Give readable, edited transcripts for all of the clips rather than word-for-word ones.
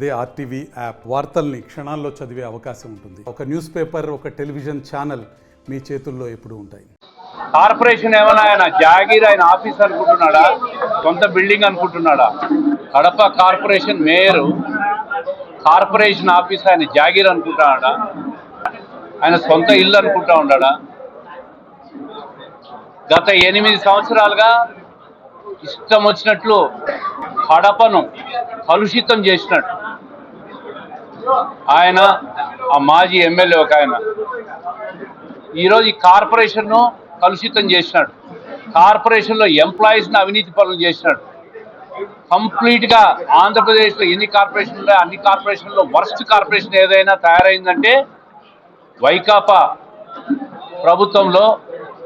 అదే RTV app వార్తల్ని క్షణాల్లో చదివే అవకాశం ఉంటుంది. ఒక న్యూస్ పేపర్, ఒక టెలివిజన్ ఛానల్ మీ చేతుల్లో ఎప్పుడూ ఉంటాయి. కార్పొరేషన్ ఏమైనా ఆయన జాగీర్, ఆయన ఆఫీస్ అనుకుంటున్నాడా, సొంత బిల్డింగ్ అనుకుంటున్నాడా? Kadapa corporation mayor corporation office ఆయన జాగీర్ అనుకుంటున్నాడా? ఆయన సొంత ఇల్లు అనుకుంటా ఉన్నాడా? గత 8 సంవత్సరాలుగా ఇష్టం వచ్చినట్లు కడపను కలుషితం చేసినట్టు ఆయన, ఆ మాజీ ఎమ్మెల్యే ఒక ఆయన ఈరోజు ఈ కార్పొరేషన్ను కలుషితం చేసినాడు. కార్పొరేషన్లో ఎంప్లాయీస్ని అవినీతి పనులు చేసినాడు. కంప్లీట్గా ఆంధ్రప్రదేశ్లో ఎన్ని కార్పొరేషన్లు ఉన్నాయో అన్ని కార్పొరేషన్లో వర్స్ట్ కార్పొరేషన్ ఏదైనా తయారైందంటే వైకాపా ప్రభుత్వంలో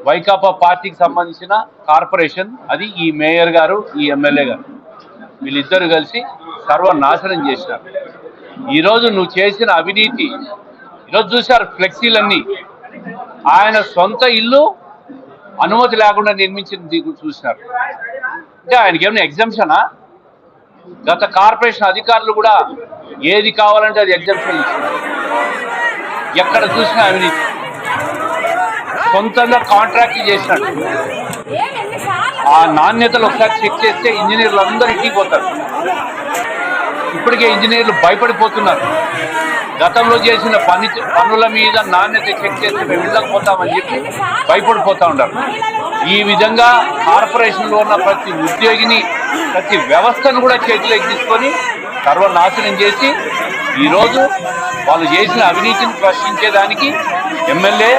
వైకాపా పార్టీకి సంబంధించిన కార్పొరేషన్. అది ఈ మేయర్ గారు, ఈ ఎమ్మెల్యే గారు, వీళ్ళిద్దరూ కలిసి సర్వనాశనం చేసినారు. ఈరోజు నువ్వు చేసిన అవినీతి ఈరోజు చూశారు. ఫ్లెక్సీలన్నీ ఆయన సొంత ఇల్లు అనుమతి లేకుండా నిర్మించింది చూసినారు. అంటే ఆయనకి ఏమైనా ఎగ్జంప్షనా? గత కార్పొరేషన్ అధికారులు కూడా ఏది కావాలంటే అది ఎగ్జంప్షన్ ఇచ్చినారు. ఎక్కడ చూసినా అవినీతి. సొంతంగా కాంట్రాక్ట్ చేసినట్టు. ఆ నాణ్యతలు ఒకసారి చెక్ చేస్తే ఇంజనీర్లు అందరూ ఇంటికి పోతారు. ఇప్పటికే ఇంజనీర్లు భయపడిపోతున్నారు. గతంలో చేసిన పనుల మీద నాణ్యత చెక్ చేస్తే మేము వెళ్ళకపోతామని చెప్పి భయపడిపోతూ ఉంటారు. ఈ విధంగా కార్పొరేషన్లో ఉన్న ప్రతి ఉద్యోగిని, ప్రతి వ్యవస్థను కూడా చేతిలోకి తీసుకొని సర్వనాశనం చేసి ఈరోజు వాళ్ళు చేసిన అవినీతిని ప్రశ్నించేదానికి ఎమ్మెల్యే,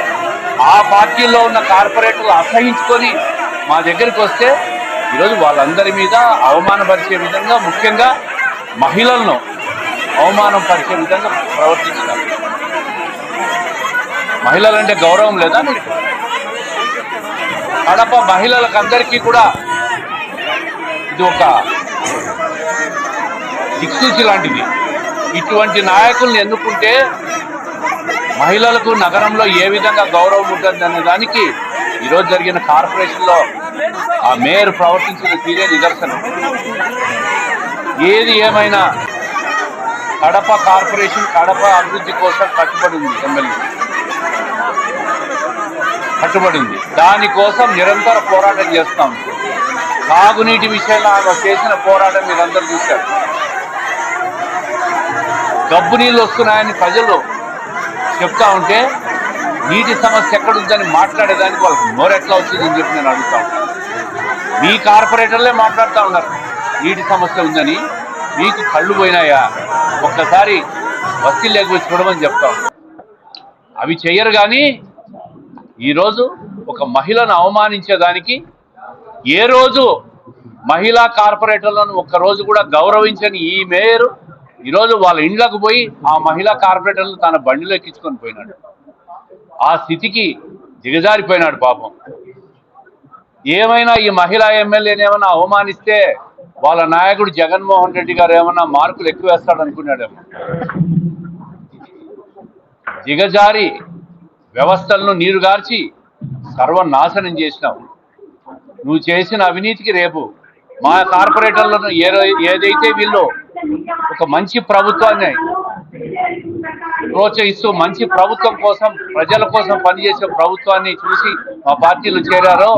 ఆ పార్టీలో ఉన్న కార్పొరేటర్లు అసహించుకొని మా దగ్గరికి వస్తే ఈరోజు వాళ్ళందరి మీద అవమానపరిచే విధంగా, ముఖ్యంగా మహిళలను అవమానం పరిచే విధంగా ప్రవర్తించినారు. మహిళలంటే గౌరవం లేదా మీకు? కడప మహిళలకు అందరికీ కూడా ఇది ఒక దిక్సూచి లాంటిది. ఇటువంటి నాయకుల్ని ఎన్నుకుంటే మహిళలకు నగరంలో ఏ విధంగా గౌరవం ఉంటుందనే దానికి ఈరోజు జరిగిన కార్పొరేషన్లో ఆ మేయర్ ప్రవర్తించిన తీరే నిదర్శనం. ఏది ఏమైనా కడప కార్పొరేషన్ కడప అభివృద్ధి కోసం కట్టుబడి ఉంది. ఎమ్మెల్యే కట్టుబడి ఉంది. దానికోసం నిరంతర పోరాటం చేస్తాం. తాగునీటి విషయంలో ఆమె చేసిన పోరాటం మీరందరూ చూశారు. గబ్బు నీళ్ళు వస్తున్నాయని ప్రజలు చెప్తా ఉంటే నీటి సమస్య ఎక్కడుందని మాట్లాడేదానికి వాళ్ళకి నోరెట్లా వచ్చిందని చెప్పి నేను అడుగుతాను. మీ కార్పొరేటర్లే మాట్లాడుతూ ఉన్నారు నీటి సమస్య ఉందని. మీకు కళ్ళు పోయినాయా? ఒక్కసారి బస్తీ లేకపోతే చూడమని చెప్తాం. అవి చెయ్యరు. కానీ ఈరోజు ఒక మహిళను అవమానించేదానికి, ఏ రోజు మహిళా కార్పొరేటర్లను ఒక్కరోజు కూడా గౌరవించని ఈ మేయరు ఈరోజు వాళ్ళ ఇండ్లకు పోయి ఆ మహిళా కార్పొరేటర్లను తన బండిలో ఎక్కించుకొని పోయినాడు. ఆ స్థితికి దిగజారిపోయినాడు పాపం. ఏమైనా ఈ మహిళా ఎమ్మెల్యేని ఏమైనా అవమానిస్తే వాళ్ళ నాయకుడు జగన్మోహన్ రెడ్డి గారు ఏమన్నా మార్కులు ఎక్కువ వేస్తాడు అనుకున్నాడేమో. దిగజారి వ్యవస్థలను నీరుగార్చి సర్వనాశనం చేసినావు. నువ్వు చేసిన అవినీతికి రేపు మా కార్పొరేటర్లను ఏదైతే వీళ్ళు ఒక మంచి ప్రభుత్వాన్ని ప్రోత్సహిస్తూ మంచి ప్రభుత్వం కోసం, ప్రజల కోసం పనిచేసే ప్రభుత్వాన్ని చూసి మా పార్టీలో చేరారో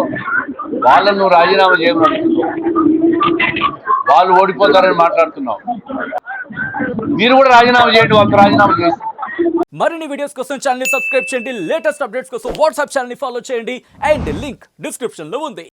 వాళ్ళను నువ్వు రాజీనామా చేయమంటున్నావు. వాళ్ళు ఓడిపోతారని మాట్లాడుతున్నావు. మీరు కూడా రాజీనామా చేయండి, వాళ్ళతో రాజీనామా చేసి. మరిన్ని వీడియోస్ కోసం ఛానల్ ని సబ్స్క్రైబ్ చేయండి. లేటెస్ట్ అప్డేట్స్ కోసం వాట్సాప్ ఛానల్ ని ఫాలో చేయండి. అండ్ లింక్ డిస్క్రిప్షన్ లో ఉంది.